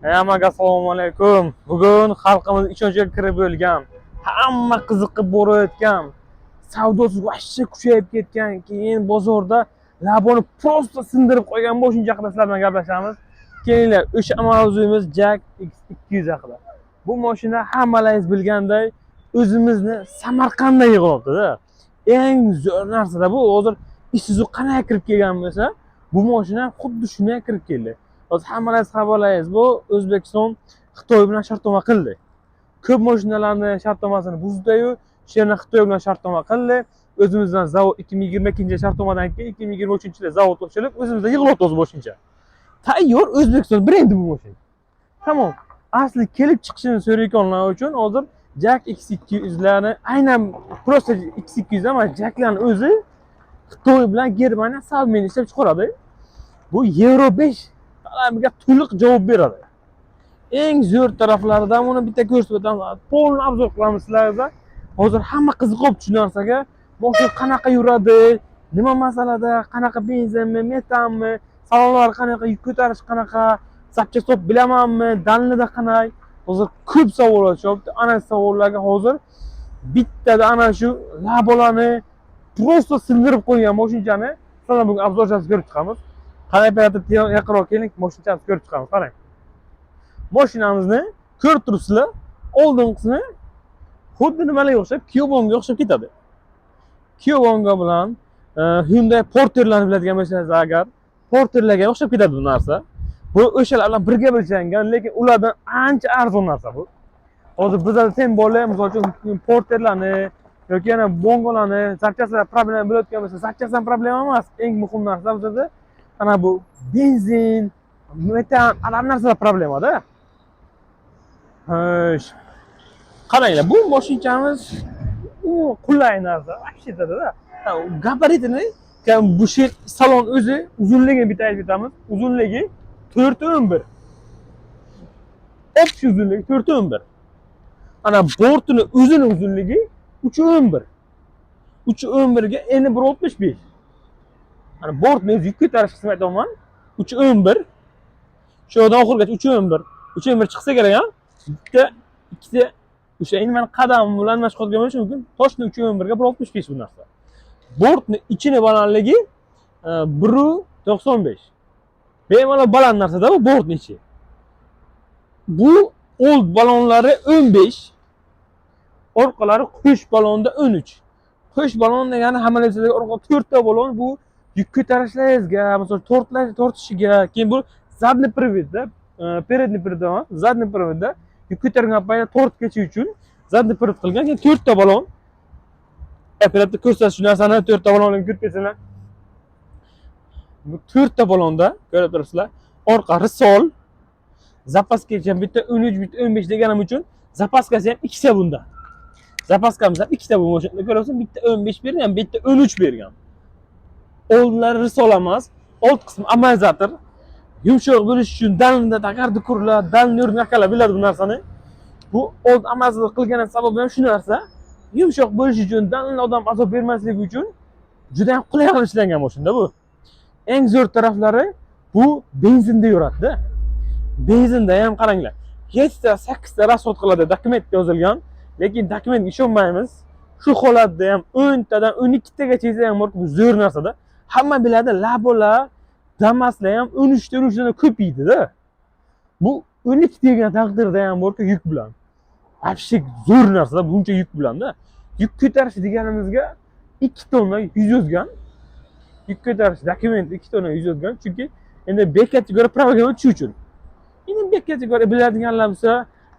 Hammaga assalomu alaykum. Bugun xalqimiz ishonchga kirib bo'lgan, hamma qiziqib borayotgan, savdosi vashcha kuchayib ketgan, keyin bozorda laboni prosta sindirib qo'ygan mashina haqida sizlar bilan gaplashamiz. Kelinglar, o'sha mavzuyimiz Jack X200 haqida. Bu mashina hammalaringiz bilganday o'zimizni Samarqandda yig'ilibdi-da. Eng zo'r narsa bu. Hozir Isuzu qanday kirib kelgan bo'lsa, bu mashina xuddi shunday kirib keldi. Hozir hammalaringiz xabarlaysiz, bu O'zbekiston Xitoy bilan shartnoma qildi. Ko'p mashinalarni shartnomasini buzdi-yu, shu yerni Xitoy bilan shartnoma qildi. O'zimizdan zavod 2022 shartnomadan keyin 2023-yilda zavod ochilib, o'zimizda yig'ilib o'tib boshqacha. Tayyor O'zbekiston brendi bu mashina. Tamam. Asli kelib chiqishini so'rayotganlar uchun hozir Jack X200'larni aynan prosta X200 emas, Jack'larning o'zi Xitoy bilan Germaniya savmen ishlab chiqaradi. Bu Euro 5 talabiga to'liq javob beradi. Eng zo'r taraflaridan buni bitta ko'rsatib o'tamiz. Polni obzor qilamiz sizlarga. Hozir hamma qiziqib shu narsaga. Mashina qanaqa yuradi, nima masalada, qanaqa benzinmi, metanmi, salonlar qanaqa, yuk ko'tarish qanaqa, zapchastop bilamanmi, danlida qanday. Hozir ko'p savollar tushibdi. Ana savollarga hozir bittada ana shu labolarni prosta sindirib qo'ygan mashinani sizlar bugun obzorchasiz ko'rib chiqamiz. Qanday operator yaqinroq keling, mashinani ko'rib chiqamiz. Qarang. Mashinamizni ko'rib turibsizlar, oldin qismi xuddi nimalarga o'xshab, Kyobonga o'xshab ketadi. Kyobonga bilan Hyundai Porter'larni biladigan bo'lsangiz agar, Porter'larga o'xshab ketadi bu narsa. Bu o'shalar bilan birga bo'lgangan, lekin ulardan ancha arzon narsa bu. Hozir bizda sen bola, misol uchun Porter'larni yoki yana Bongolarni zapchastlar problema bo'layotgan bo'lsa, zapchastlar problema emas. Eng muhim narsa bizda ana bu benzin, metan, ana narsalar problemada. Qaranglar, bu mashinamiz qulay narsa, vashiyada. Gabaritini, bu salon o'zi uzunligini bitta aytib o'tamiz. Uzunligi 4.11. Общий uzunligi 4.11. Ana bortini o'zini uzunligi 3.11. 3.11 ga eni 1.65. Ana bortni yuk ko'tarish qismini aytaman. 3.11. Shu yerdan oxirigacha 3.11. 3.11 chiqsa kerak, ha? Bitta, ikkita o'sha endi men qadam bilan mashq qilgan bo'lishi mumkin. Toshni 3.11 ga 1.65 bu narsa. Bortni ichini balandligi 1.95. Bemalol baland narsa-da bu bortni ichi. Bu old balonlari 15, orqalari qo'sh balonda 13. Qo'sh balon degani hammalarga orqa 4 ta balon, bu yuk ko'tarishlaringizga, masalan, tortishiga, keyin bu zadniy приводda, передний привод emas, zadniy приводda yuk ko'targan paytda tortgacha uchun zadniy привод qilgan, keyin 4 ta balon. Operator ko'rsatish shu narsani 4 ta balonlarni ko'rib kelsinlar. Bu 4 ta balonda ko'rib turibsizlar. Orqa risol, zapaskacha bitta 13, bitta 15 deganim uchun zapaskasi ham ikkita bunda. Zapaskamiz ham ikkita bu mashinada ko'ryapsiz, bitta 15 bergan, bitta 13 bergan. Oldlari risol emas, old qismi amortizator. Yumshoq bo'lish uchun dalda takardi kurlar, dalni o'rnakalar biladi bu narsani. Bu old amortizator qilgan sababi ham shu narsa. Yumshoq bo'lish uchun, dalni odam azob bermasligi uchun juda ham qulay qilib ishlangan mashina bu. Eng zo'r taraflari bu benzinda yuradi-da. Benzinda ham qaranglar. 7 ta 8 ta rasxod qiladi dokumentda yozilgan, lekin dokumentga ishonmaymiz. Shu holatda ham 10 tadan 12 tagacha yesa ham bu zo'r narsa-da. Hamma biladi, Labolar, Damaslar ham 13 ta 13 dan ko'p yeydi-da. Bu 12 degan taqdirda ham borku yuk bilan. Afshik zo'r narsa, buncha yuk bilan-da. Yuk ko'tarish deganimizga 2 tonna 100 yozgan. Yuk ko'tarish dokumenti 2 tonna 100 yozgan, chunki endi bekatga ko'ra pravaga o'tish uchun. Endi bekatga ko'ra biladiganlar bo'lsa,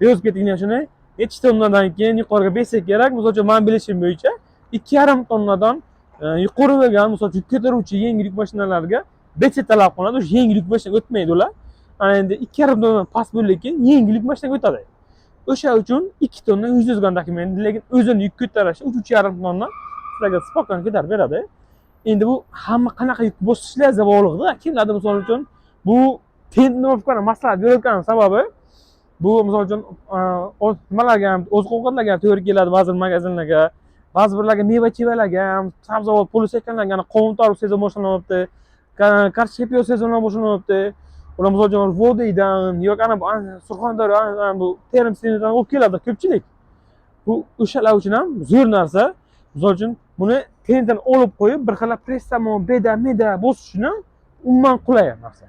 yozib ketinglar shuni. Necha tonnadan keyin yuqoriga bersa kerak, masalan, men bilishim bo'yicha 2,5 tonnadan yuqori bo'lgan, masalan, yuk ko'taruvchi yengil yuk mashinalarga becha talab qilinadi. O'sha yengil yuk mashinaga o'tmaydi ular. Ana endi 2,5 tonnadan past bo'lgan yengil yuk mashinaga o'tadi. O'sha uchun 2 tonna 100 yozgan dokument, lekin o'zini yuk ko'tarishi 3,5 tonna sizlarga spokon ko'tarib beradi. Endi bu hamma qanaqa yuk bosishlarga bog'liqda. Kimlardir misol uchun bu tennovkani maslahat berayotgan sababi bu misol uchun nimalarga ham oziq-ovqatlarga ham to'g'ri keladi, ba'zi magazinlarga, ba'zi birlarga meva-chevalarga ham, sabzavot, polisekanlarga qovun tarib sezon boshlanibdi, kartoshka piyoz sezoni boshlanibdi. Ular misol uchun Vodiydan yoki ana bu Surxondaryo ana bu Termiz senidan olib keladi ko'pchilik. Bu o'shalar uchun ham zo'r narsa. Misol uchun buni tentdan olib qo'yib, bir xil pressamon, beda bosishni umuman qulay narsa.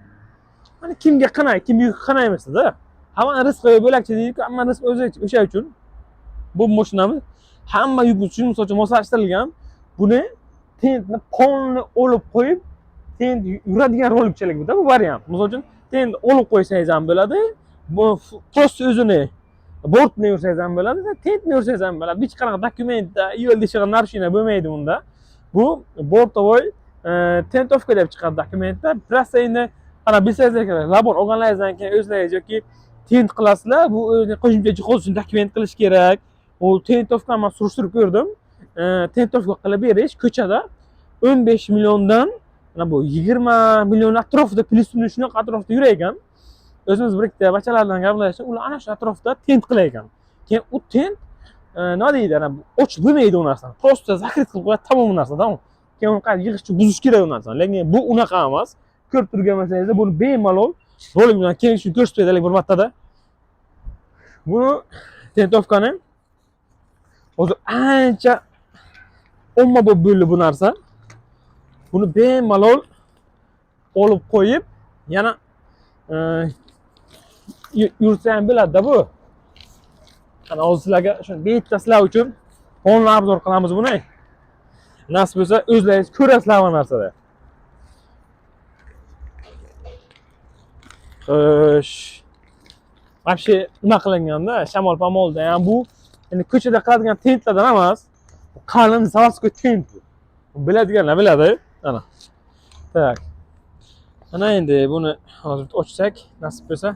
Mana kimga qanday, kimga qanday emasda. Hamma rizqi bo'lakcha deydi-ku, hamma rizq o'sha uchun. Bu mashinamiz hamma yuk uchun misol uchun moslashtirilgan. Buni tentni polni olib qo'yib, tent yuradigan rolikchalik bu-da bu variant. Misol uchun tent olib qo'ysangiz ham bo'ladi. Bu prosta o'zini bortni yursangiz ham bo'ladi, tentni yursangiz ham bo'ladi. Hech qanaqa dokumentda, yo'lda ishga narshina bo'lmaydi unda. Bu bortovoy tentovka deb chiqadi dokumentda. Prosta endi ana bilsangiz kerak, labor olganlaringizdan keyin o'zlaringiz yoki tent qilasizlar. Bu qo'shimcha jihoz uchun dokument qilish kerak. O tentovkani men surishtirib ko'rdim. Tentovka qilib berish ko'chada 15 milliondan mana bu 20 million atrofida plyusini shunaqa atrofida yurar ekan. O'zimiz bir ikkita bachalardan gaplashib, ular ana shu atrofda tent qilar ekan. Keyin u tent nima deydi, ana ochib bo'lmaydi u narsani. Prosta zakrit qilib qo'yadi tamom bu narsa, tamom. Keyin uni qayta yig'ish uchun buzish kerak u narsani. Lekin bu unaqa emas. Ko'rib turgan bo'lsangiz, buni bemalol rolik bilan keyin shuni ko'rsatib berdik bir martada. Buni tentovkani hozir ancha ommabop bo'ldi bu narsa. Buni bemalol olib qo'yib, yana yursa ham bo'ladi-da bu. Ana hozir sizlarga shuni bettasizlar uchun onlayn obzor qilamiz buni. Nasib bo'lsa, o'zlaringiz ko'rasizlar bu narsada. Xo'sh. Вообще nima qilinganda, shamol pamolda ham bu endi ko'chada qiladigan tentlardan emas, qalin заводской tent bu. Biladiganlar biladi. Ana. Tak. Ana endi buni hozir ochsak, nasib bo'lsa.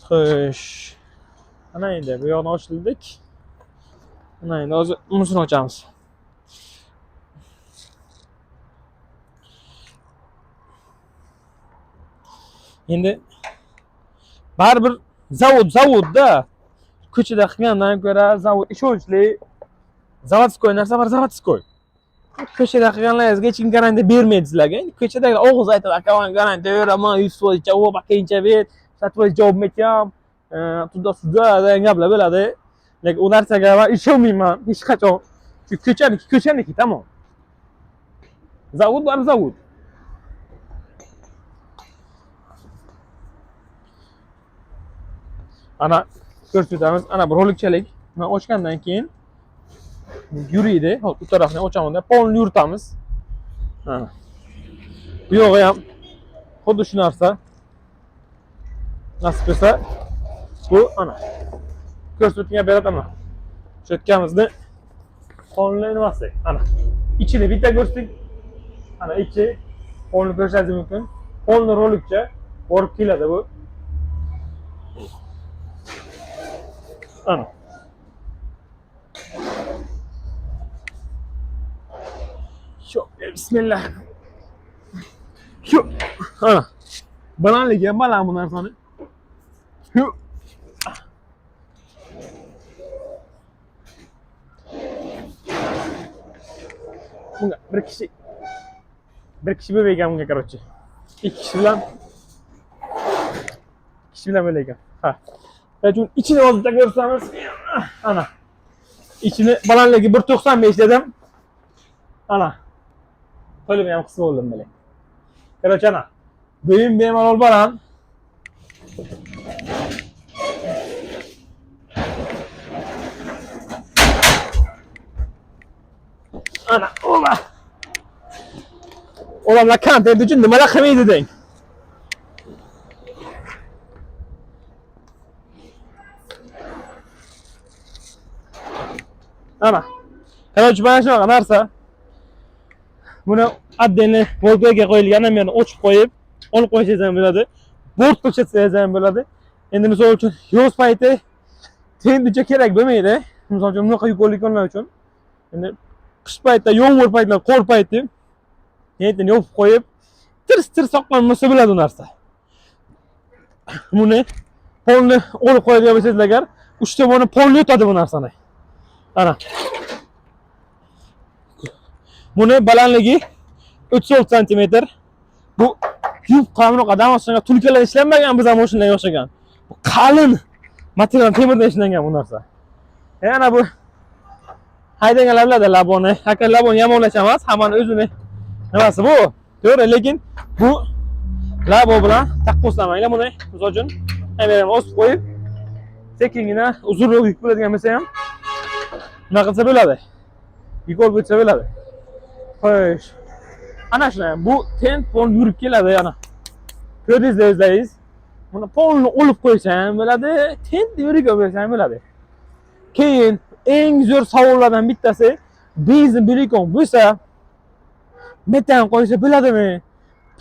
Xo'sh. Ana endi bu yoqni ochildik. Ana endi hozir unisini ochamiz. Endi baribir zavodda ko'chada qilgandan ko'ra zavod ishonchli, zavodskoy narsa bor, zavodskoy. Ko'chada qilganlaringizga hech kim garantiya bermaydi sizlarga. Ko'chadagi og'iz aytadi, "Akaman garantiya beraman, 100% javob akayincha ber, 100% javob metyam, tunda degan gaplar bo'ladi." Lekin u narsaga men ishonmayman hech qachon. Chunki ko'chaniki tamom. Zavod bor, zavod. Ana ko'rsatamiz, ana bir rolikchalik. Men ochgandan keyin yuriydi. Hop, bu tarafni ochaman deb polni yuritamiz. Ha. Bu yog'i ham xuddi shu narsa. Nasib bo'lsa, bu ana ko'rsatgan berataman. Cho'tkamizni polni nimasi? Ana. Ichini bitta ko'rsating. Ana ichi polni ko'rsatish mumkin. Polni rolikcha borib keladi bu. Ana. Şu bismillah. Şu ana. Balandligi ham baland bu narsani. Şu. Bunga bir kishi bo'lmaygan bunga короче. İki kishi bilan bo'lgan. Ha. Chunki ichini hozirda ko'rsamiz. Ana. İçini balandligi 1.95 dedim. Ana. Qo'lim ham qisqa bo'ldim bile. Короче ana. Bo'yim bemalol baland. Ana, ola. Olamlar kontent uchun nimalar qilmaydi deng. Ana. Qaror mana shunaqa narsa. Buni отдельно volgaga qo'yilgan, men ochib qo'yib, olib qo'ysangiz ham bo'ladi. Bort ko'rsatsangiz ham bo'ladi. Endi misol uchun yoz payti tenduncha kerak bo'lmaydi. Misol uchun bunaqa yuqoriliklar uchun. Endi qish paytida, yomg'ir paytida, qor payti tentni yopib qo'yib, tirs saqlanmasa bo'ladi bu narsa. Buni polni olib qo'yadigan bo'lsangiz agar, 3 tomoni polni yutadi bu narsani. Ana. Buni balandligi 36 cm. Bu yupqa bunaqa damoshqa tulkalar ishlanmagan biz ham o'shunga o'xshagan. Bu qalin material temirdan ishlangan bu narsa. Yana bu haydaganlar biladi laboni. Aka labon yomonlash emas, hammani o'zini nimasi bu. To'g'ri, lekin bu labo bilan taqqoslamanglar buni. Misol uchun ham osib qo'yib, sekingina uzunroq yuk bo'ladigan bo'lsa ham nima qilsa bo'ladi. Yuk olib o'tsa bo'ladi. Xo'sh. Ana shuna bu tent pol yurib keladi yana. Ko'rdingizlar o'zlaringiz. Buni polni olib qo'ysam bo'ladi, tent yurib qo'ysam bo'ladi. Keyin eng zo'r savollardan bittasi benzin bilikon bo'lsa metan qo'ysa bo'ladimi?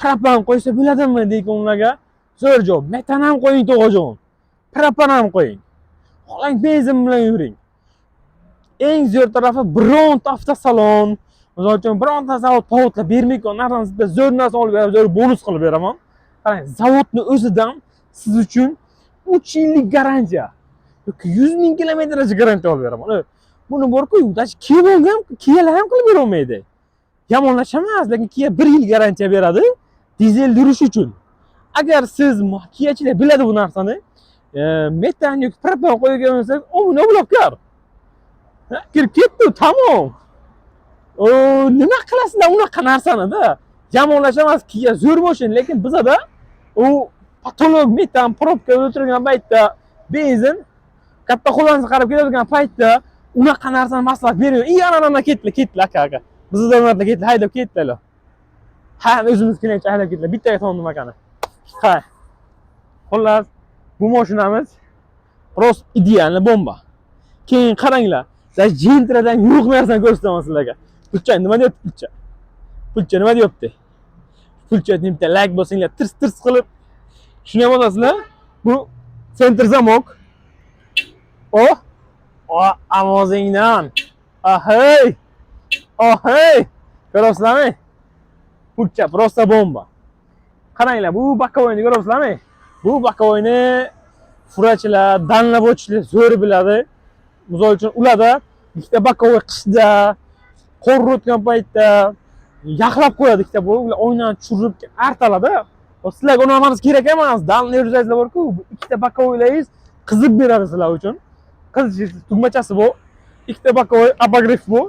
Propan qo'ysa bo'ladimi deganlarga zo'r javob. Metan ham qo'ying to'g'ajon. Propan ham qo'ying. Xohlang benzin bilan yuring. Eng zo'r tarafi bironta avtosalon, misol uchun bironta zavod pavodlar bermaydigan narsadan sizga zo'r narsa olib berib, zo'r bonus qilib beraman. Qarang, zavodning o'zidan siz uchun 3 yillik garantiya yoki 100 ming kilometrgacha garantiya olib beraman. Buni bor-ku, Kiyalar ham qilib bera olmaydi. Yomonlash emas, lekin Kia 1 yil garantiya beradi dizel yurish uchun. Agar siz Kiyachilar biladi bu narsani, metan yoki propan qo'ygan bo'lsangiz, o'g'ni bloklar. Kirib ketdi, tamom. Nima qilasizlar unaqa narsani-da? Yomonlash emas, Kia zo'r mashina, lekin bizada u patolog metan probka o'tirgan paytda benzin katta qo'llansa qarab keladigan paytda unaqa narsani maslahat beriyor. Ana ketdilar aka. Bizda ularga ketdilar, haydab ketdilar. Ha, o'zimiz kelincha haydab ketdilar. Bittaga tondim akani. Ha. Xullas, bu mashinamiz prost idealni bomba. Keyin qaranglar. Siz jentradan yo'q narsani ko'rsataman sizlarga. Pulcha nima deyapti pulcha? Pulcha nima deyapti? Pulcha bitta like bosinglar, tirs qilib. Shuni ham olasizlar. Bu center zamok. Amozingdan. Ahey. Ko'rasizlarmi? Pulcha prosta bomba. Qaranglar, bu bakovoyni ko'rasizlarmi? Bu bakovoyni furachilar, danlavochilar zo'r biladi. Misol uchun ularda ikkita bakovoy qishda qor o'tgan paytda yaxlab qo'yadi ikkita bu, ular o'ynab tushirib artaladi. Sizlarga uni hammasi kerak emas. Danli yurzaysizlar bor-ku, bu ikkita bakovoylaringiz qizib beradi sizlar uchun. Qizish tugmachasi bu. Ikkita bakovoy abogrif bu.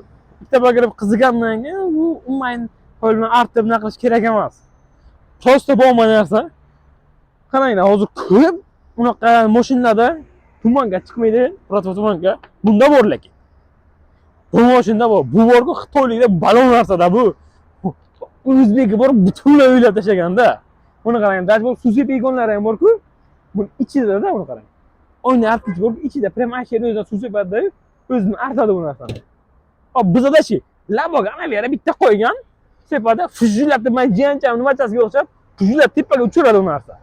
Ikkita abogrif qizigandan keyin bu umuman qo'l bilan artib nima qilish kerak emas. Prosta bomba narsa. Qaranglar, hozir ko'p unaqa mashinalarda tumanga chiqmaydi, proto tumanga. Bunda bor lekin. Bu mashinada bor. Bu bor-ku, Xitoylikda balon narsada bu. O'zbeki bor, butunlay o'ylab tashaganda. Buni qarang, daj bor, suv sepaydiganlar ham bor-ku. Buni ichida-da buni qarang. Oyna artich bor, ichida prem asheri o'zidan suv sepadi, o'zini artadi bu narsani. Hop, bizada-chi, laboga ana bu yerga bitta qo'ygan, sepadi, fujillatib, men jiyancham nimachasiga o'xshab, fujillat tepaga uchiradi bu narsa.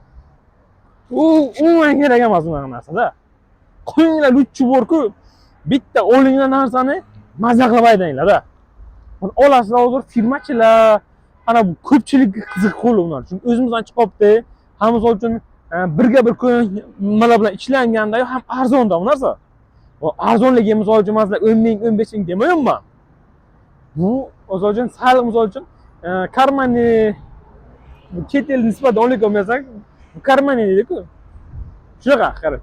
Umuman kerak emas bu narsa-da. Qo'yinglar luchi bor-ku, bitta olinglar narsani mazza qilib haydanglar-da. Buni olasizlar hozir firmachilar, ana bu ko'pchilik qiziq qo'li ular. Chunki o'zimizdan chiqibdi, ham misol uchun birga bir nimalar bilan ishlanganda ham arzonda bu narsa. O arzonligi misol uchun masalan 10 ming, 15 ming demayman. Bu misol uchun sal misol uchun karmani chet el nisbatan olib olmasak, bu karmani deydi-ku. Shunaqa qarang.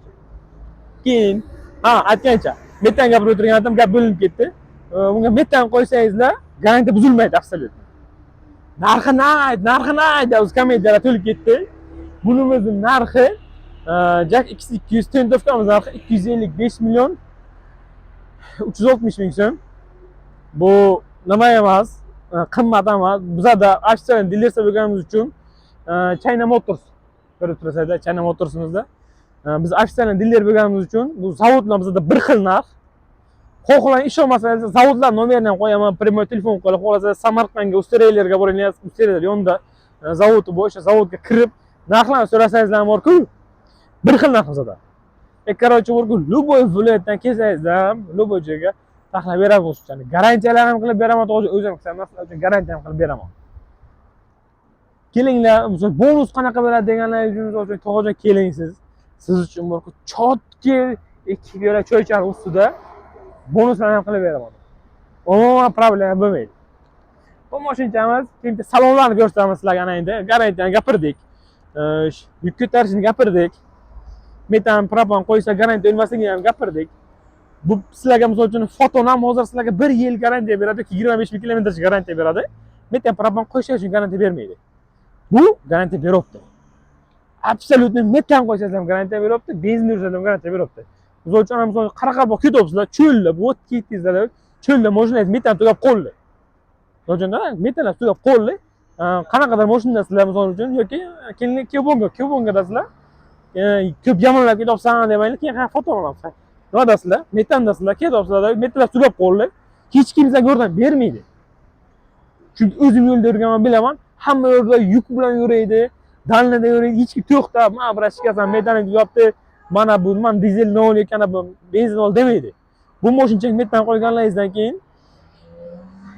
Keyin aytgancha metan gapirib o'tirgandim, gap bo'linib ketdi. Bunga metan qo'ysangizlar, garantiya buzilmaydi absolut. Narxi deb komediyalar to'lib ketdi. Bunimizning narxi Jack X200 tentovkamiz narxi 255 million 360 ming so'm. Bu nima emas, qimmat emas. Bizda Avstriya dilersa bo'lganimiz uchun China Motors ko'rib turasizlar, China Motors'imizda. Biz Avstriya diler bo'lganimiz uchun bu zavodlar bizda bir xil narx. Xohlang ish olmasangiz zavodlar nomerini ham qo'yaman, primoy telefon qilib qolasiz. Samarqandga, Ustereylerga boringlar, Ustereyler yonida zavodi bor, o'sha zavodga kirib narxlarni so'rasangizlar ham bor-ku, bir xil narx bizda. Короче, bor-ku, любой viloyatdan kelsangizlar, любой joyga taxlab beramiz o'shani. Garantiyalar ham qilib beraman, to'g'ri o'zim qilsam, masalan uchun garantiya ham qilib beraman. Kelinglar, bonus qanaqa bo'ladi deganlaringiz uchun to'g'ri keling siz. Siz uchun bor-ku, chotki 2 yo'la choychani ustida bonuslarni ham qilib beraman. Umuman problem bo'lmaydi. Bu mashinamiz, keyin salonlarni ko'rsatamiz sizlarga ana endi. Garantiyani gapirdik. Yuk ko'tarishni gapirdik. Metan, propan qo'ysa garantiya o'lmasligini ham gapirdik. Bu sizlarga misol uchun foton ham hozir sizlarga 1 yil garantiya beradi, 25 ming kilometrgacha garantiya beradi. Metan, propan qo'yish uchun garantiya bermaydi. Bu garantiya beryapti. Absolutni metan qo'ysangiz ham garantiya beryapti, benzin ursangiz ham garantiya beryapti. Misol uchun misol Qoraqalpoq ketyapsizlar, cho'lda, bu ketdingizlar, cho'lda mashinangiz metan tugab qoldi. Yo'qanda metanlar tugab qoldi. Qanaqadir mashinasizlar misol uchun yoki Kyubongadasizlar. Ko'p yamonlab ketyapsan demaylik, keyin foto olamiz. Nimadasizlar? Metandasizlar, ketyapsizlar, metanlar tugab qoldi. Hech kim sizga yordam bermaydi. Chunki o'zim yo'lda yurganman bilaman, hamma yo'lda yuk bilan yuraydi, dalnada yuraydi, hech kim to'xtab, "Men bilan chiqasan, metani tugabdi, mana bu, mana dizel nol ekan, bu benzin ol" demaydi. Bu mashincha metan qo'yganlaringizdan keyin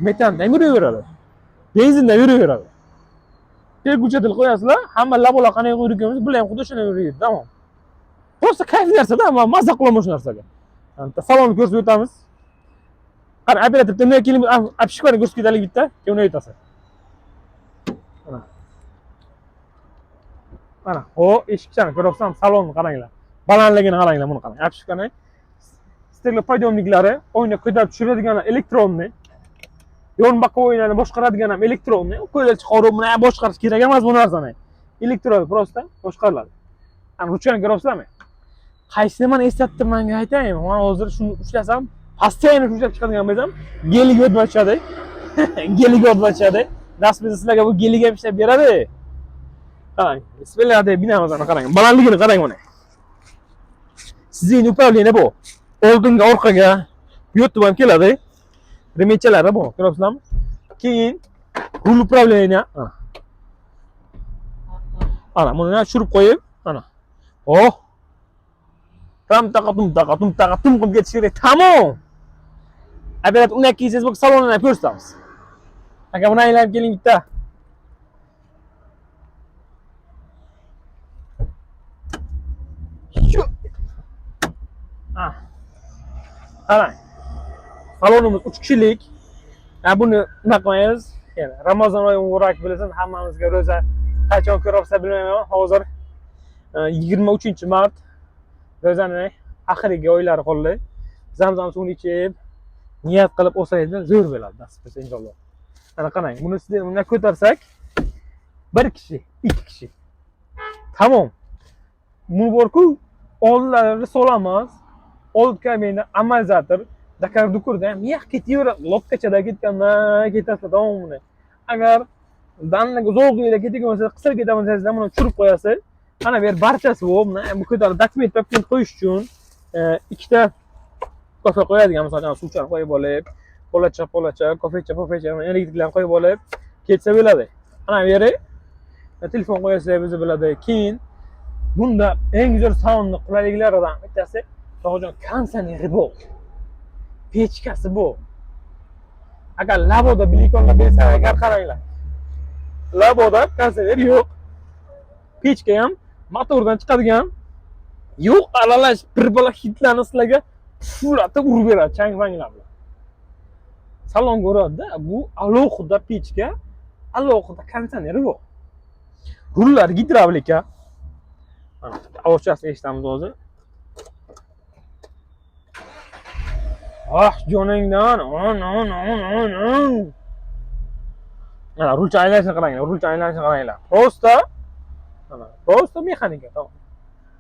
metanda yuraveradi. Benzinda yuraveradi. Pergulchatil qo'yasizlar, hamma labolar qanday yurganimiz bilan ham xuddi shunday yuradi, tamom. Prosta kayf narsa-da, mazza qilamiz shu narsaga. Salonni ko'rsatib o'tamiz. Qara, operatorda nima kelib, apishkani ko'rsatib ketaylik bitta, keyin uni aytasiz. Mana. Mana, eshikchani ko'ryapsizmi? Salonni qaranglar. Balandligini qaranglar, buni qarang. Apishkani steklopodiyomniklari, o'yinga ko'tarib tushiradigan elektronli. Yon boqo'yinlarni boshqaradigan ham elektronli. Qo'ylar chiqarib, buni boshqarish kerak emas bu narsani. Elektron prosta boshqariladi. Ana ruchkani ko'ryapsizlarmi? Qaysi nimani eslatdim menga aytaymi? Men hozir shuni ushlasam, postoyanno ushlab chiqadigan bo'lsam, geliga o'tmashadi. Geliga o'tmashadi. Nasibida sizlarga bu geliga ham ishlab beradi. Qarang, bismillah deb binamizdan qarang. Balandligini qarang mana. Sizning upravleniya bu. Oldinga, orqaga, bu yerda ham keladi. Remechalari bu, ko'ryapsizlarmi? Keyin rul upravleniya. Ana, buni tushirib qo'yib, ana. Tam taqatum qilib ketish kerak. Tamom. Agar undan kiysangiz bu salonni ham ko'rsatamiz. Aka, buni aylanib keling bitta. Qarang. Salonimiz 3 kishilik. Buni nima qilamiz? Yani Ramazon oyi muborak bilasan, hammamizga ro'za qachon ko'ryapsa bilmayman. Hozir 23-mart ro'zaning oxirgi oylari qoldi. Zamzam suvini ichib, niyat qilib olsangiz zo'r bo'ladi, nasib etsa inshaalloh. Ana qarang, buni sizlar bunga ko'tarsak 1 kishi, 2 kishi. Tamom. Bu borku oldilari solamiz. Old kabina amortizator Dakar Dukurda ham yo'q ketaveradi. Lopkachada ketganda ketasizlar davomini. Agar danlik uzoqlikda ketgan bo'lsa, qisqa ketaman desangizlar, buni tushirib qo'yasiz. Ana bu yer barchasi bu ko'tarib dokument qo'yish uchun ikkita kofe qo'yadigan, masalan, suvchani qo'yib olib, polacha, kofecha, elektriklarni qo'yib olib ketsa bo'ladi. Ana bu yeri telefon qo'yasiz, o'zi bo'ladi. Keyin bunda eng zo'r salonni qulayliklaridan bittasi To'g'jon konditsioneri bu. Pechkasi bu. Agar laboda bilikonlar bersa, agar qaranglar. Laboda konditsioner yo'q. Pechka ham motordan chiqadigan yo'q, aralash bir bola hitlarni sizlarga fulatib urib beradi chang-vanglar bilan. Salon ko'radi-da, bu alohida pechka, alohida konditsioneri yo'q. Rullar gidravlika. Mana ovochasini eshitamiz hozir. Joningdan. Mana rulcha aylanishini qaranglar, Prosta mexanika, tamom.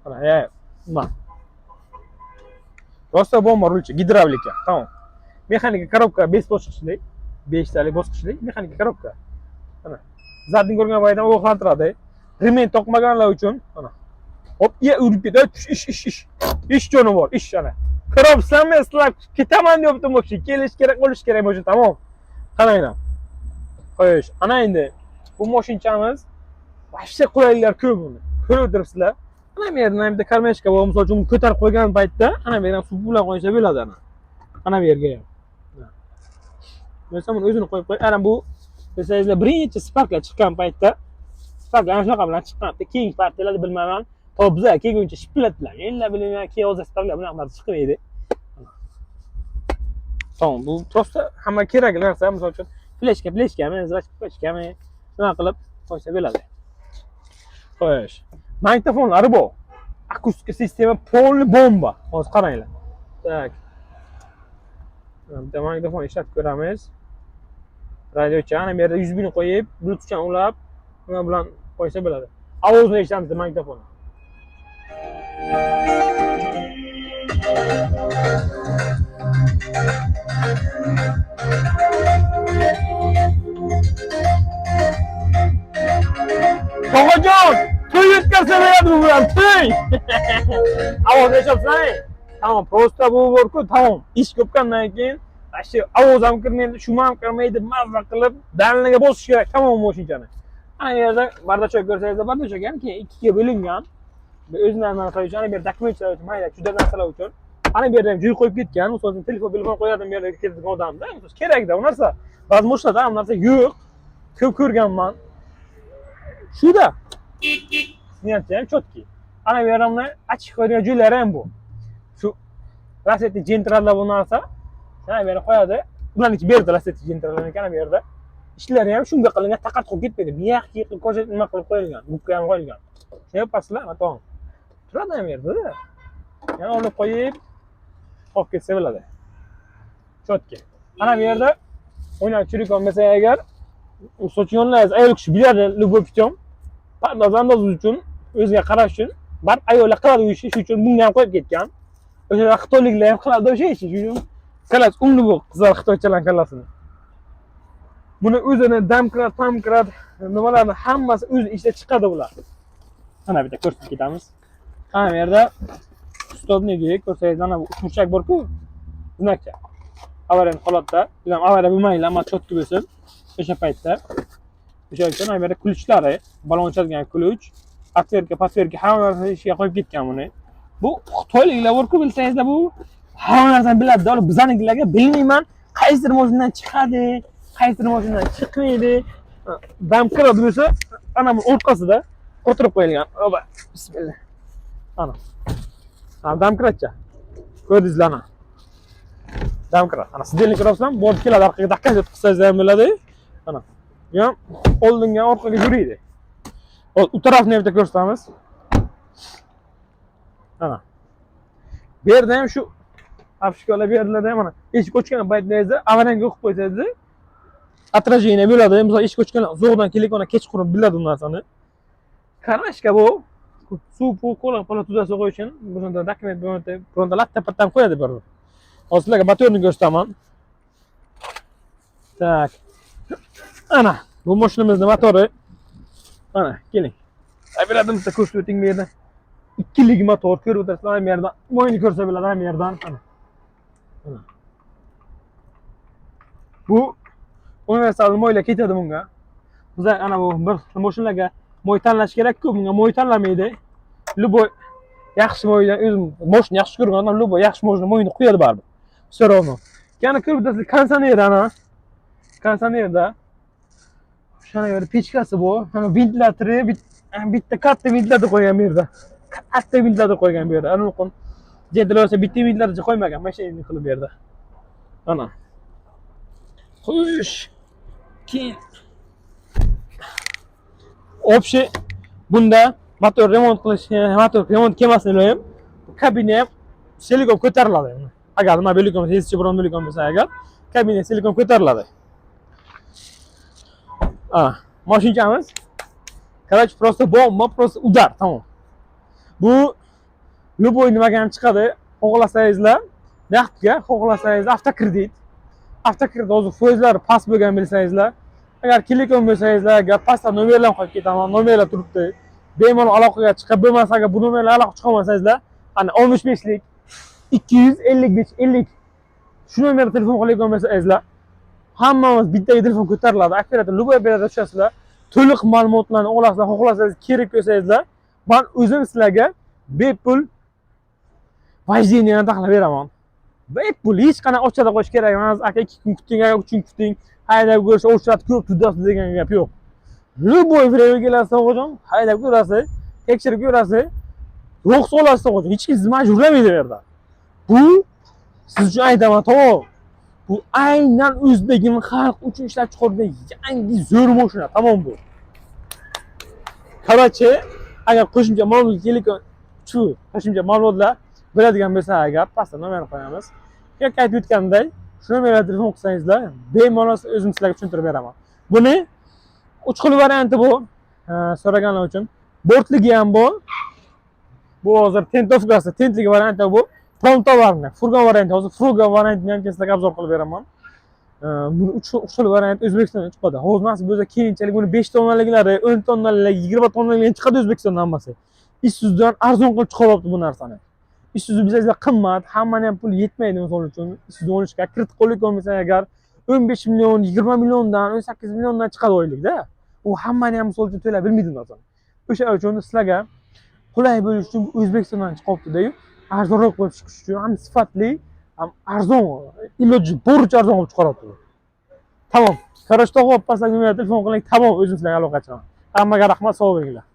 Mana, Prosta bomba rulcha, gidravlika, tamom. Mexanika korobka 5 bosqichli, 5 talik bosqichli mexanika korobka. Mana, zadni ko'rgan paytda ogohlantiradi. Remen to'qmaganlar uchun, mana. Hop, urib ketadi, ish joni bor, ish ana. Ko'ryapsizlarmi, sizlar ketaman deyaptim o'sha, kelish kerak, bo'lish kerak bo'lsa, tamom. Qaranglar. Xo'sh, ana endi bu mashinchamiz vashcha qulayliklar ko'p buni. Ko'rib o'tiribsizlar. Ana bu yerdan ham bitta karmashka bor, misol uchun ko'tarib qo'ygan paytda, ana bu yerdan suv bilan qo'ysa bo'ladi ana. Ana bu yerga ham. Bo'lsa buni o'zini qo'yib qo'y. Ana bu bilsangizlar, birinchi sparklar chiqqan paytda, sparklar ana shunaqa bilan chiqqan. Keyingi partiyalarda bilmayman. To'p bizlar kelguncha shiplatdilar. Endi bilmayman, keyin hozir sparklar bunaqa chiqmaydi. Tamam, bu prosta hamma kerak narsa, misol uchun fleshkami, fleshkami nima qilib qo'ysa bo'ladi. Xo'sh. Magnitofonlari bu. Akustik sistema polni bomba. Hozir qaranglar. Tak. Bitta magnitofon ishlatib ko'ramiz. Radiochani bu yerda 100 ming qo'yib, bluetoothdan ulab, nima bilan qo'ysa bo'ladi. Ovozni eshitamiz magnitofonni. Tog'ajon, to'y yetkazsa bo'ladi bu bilan, to'y. Ovoz eshitsangiz, tamam, prosta bu borku, tamam. Ish ko'pkandan keyin shu ovoz ham kirmaydi, shum ham kirmaydi, mazza qilib, dalniga bosish kerak, tamom moshinchani. Ana yerda bardachoq ko'rsangiz, bardachoq ham keyin ikkiga bo'lingan. O'zlarining narsalar uchun, ana bu yerda dokumentlar uchun, mayda juda narsalar uchun. Ana bu yerda ham joy qo'yib ketgan, misol uchun telefon qo'yardim bu yerga ketadigan odamda, kerakda u narsa. Ba'zi moshlarda ham narsa yo'q. Ko'p ko'rganman. Shuda. Niyati ham chotki. Ana bu yerimni ochib qo'yadigan joylari ham bu. Shu Lacetti Gentrallar bu narsa. Ana bu yerga qo'yadi. Ularniki berdi Lacetti Gentrallarni ana bu yerda. Ishlari ham shunga qilingan, taqat qo'yib ketmaydi. Miyaqki qilib ko'rsat nima qilib qo'yilgan. Gubka ham qo'yilgan. Shuni paslar, atom. Turadi ham yerda. Yana olib qo'yib olib ketsa bo'ladi. Chotki. Ana bu yerda o'ynab chirik olmasa agar sochionlar ayol kishi biladi, любой путем. Pardoz uchun, o'ziga qarash uchun, barib ayollar qiladi u ishni, shuning uchun bunga ham qo'yib ketgan. O'sha xitoyliklar ham qiladi o'sha ishni, shuning uchun kallas umli bu qizlar xitoychalar kallasini. Buni o'zini damkrat, tamkrat, nimalarni hammasi o'z ishda chiqadi bular. Mana bitta ko'rsatib ketamiz. Ana bu yerda stopniki ko'rsangiz, ana bu uchburchak bor-ku, bunaqcha. Avariya holatda, biz ham avariya bo'lmaydi, ammo chotki bo'lsin. O'sha paytda o'sha uchun ana bu yerda ключlari, balon ochadigan ключ, atverka, patverka hamma narsani ishga qo'yib ketgan buni. Bu xitoyliklar bor-ku, bilsangizlar bu hamma narsani biladi. Bizanikilarga bilmayman, qaysidir mashinadan chiqadi, qaysidir mashinadan chiqmaydi. Damkrat bo'lsa, ana bu o'rtasida o'tirib qo'yilgan. Oba, bismillah. Ana. Damkratcha. Ko'rdingizlar ana. Damkrat. Ana sizdek ko'rasizlar, borib keladi, orqaga dakka qilsangiz ham bo'ladi. Ana. Ham oldinga orqaga yuradi. U tarafni ham bitta ko'rsatamiz. Ana. Bu yerda ham shu afishkalar bu yerlarda ham mana eshik ochgan paytingizda avaranga o'qib qo'ysangiz, отражение bo'ladi. Misol eshik ochgan zo'g'dan telefonni kechqurun biladi u narsani. Qarashka bu suv qo'lga qo'la tuzasa qo'yish uchun bunda dokument bo'ladi, latta-pattan qo'yadi bir. Hozir sizlarga motorni ko'rsataman. Tak. Ana, bu mashinamizning motori. Mana, keling. Aybiladim size ko'rsatib o'ting bu yerda. Ikkilik motor ko'rib o'tirasizlar ham yerdan. Mo'yni ko'rsa bo'ladi ham yerdan. Ana. Ana. Bu universal mo'ylar ketadi bunga. Biz ana bu bir mashinalarga mo'y tanlash kerak-ku, bunga mo'y tanlamaydi. Любой yaxshi mo'ydan o'zim mashina yaxshi ko'rganman, любой yaxshi mashina mo'yni qo'yadi baribir. Все равно. Yana ko'rib o'tasizlar kondisioner ana. Kondisionerda o'shana yerda pechkasi bu. Ana ventilatori bitta katta ventilator qo'ygan bu yerda. Katta ventilator qo'ygan bu yerda. Ana o'qin. Jedrosa bitta ventilator qo'ymagan, mashina qilib bu yerda. Ana. Xo'sh. Keyin общий bunda motor remont qilish, motor remont kemasini ham kabina ham silikon ko'tariladi. Agar nima bo'likom, hech biron bo'likom bo'lsa agar kabina silikon ko'tariladi. Mashinamiz. Короче, просто bomba, просто udar, tamam. Bu любой nimaga ham chiqadi. Xohlasangizlar, naqdga, xohlasangiz avtokredit. Avtokredit hozir foizlari past bo'lgan bilsangizlar, agar telefon bo'lsangizlar, agar pastda nomerlar qo'yib ketaman, nomerlar turibdi. Bemalol aloqaga chiqib bo'lmasa, agar bu nomerlar aloqa chiqa olmasangizlar, ana 65lik 255 50 shu nomerga telefon qilib olmasangizlar, hammamiz bittaga telefon ko'tariladi. Operator любой operator tushasizlar, to'liq ma'lumotlarni olasizlar, xohlasangiz kerak ko'rsangizlar, men o'zim sizlarga bepul vajdeniyani taxlab beraman. Bepul hech qanaqa ochada qo'yish kerak emas. Aka 2 kun kuting, aka 3 kun kuting. Haydab ko'rish, o'chrat ko'p tudasiz degan gap yo'q. Любой время kelasiz o'g'jon, haydab ko'rasiz, tekshirib ko'rasiz. Ruxsat olasiz o'g'jon, hech kim sizni majburlamaydi bu yerda. Bu siz uchun aytaman, to'g'ri. Bu aynan o'zbekning xalq uchun ishlab chiqargan yangi zo'r mashina. Tamam bu. Короче, agar qo'shimcha ma'lumot qo'shimcha ma'lumotlar biladigan bo'lsa agar pastda nomerni qo'yamiz. Yoki aytib o'tganday, shu nomerga telefon qilsangizlar, bemalol o'zim sizlarga tushuntirib beraman. Buni 3 xil varianti bu. So'raganlar uchun. Bortligi ham bu. Bu hozir tentovkasi, tentligi varianti bu. Prontovarni, furgon varianti, hozir furgon variantini ham sizlarga obzor qilib beraman. Buni 3 xil variant O'zbekistondan chiqadi. Hozir nasib bo'lsa keyinchalik buni 5 tonnaliklari, 10 tonnaliklari, 20 tonnaliklari chiqadi O'zbekistondan hammasi. Isuzudan arzon qilib chiqaryapti bu narsani. Isuzu bizga qimmat, hammani ham pul yetmaydi misol uchun. Isuzu olishga kirit qo'llik olmasa agar 15 million, 20 milliondan, 18 milliondan chiqadi oylikda. U hammani ham misol uchun to'lab bilmaydi narsani. O'sha uchun sizlarga qulay bo'lish uchun O'zbekistondan chiqyapti-da-yu, arzonroq bo'lib chiqish uchun ham sifatli, ham arzon, iloji boricha arzon qilib chiqaryapti. Tamam. Qarashda qo'yib pastga telefon qiling. Tamam, o'zim sizlarga aloqa qilaman. Hammaga rahmat, sog' bo'linglar.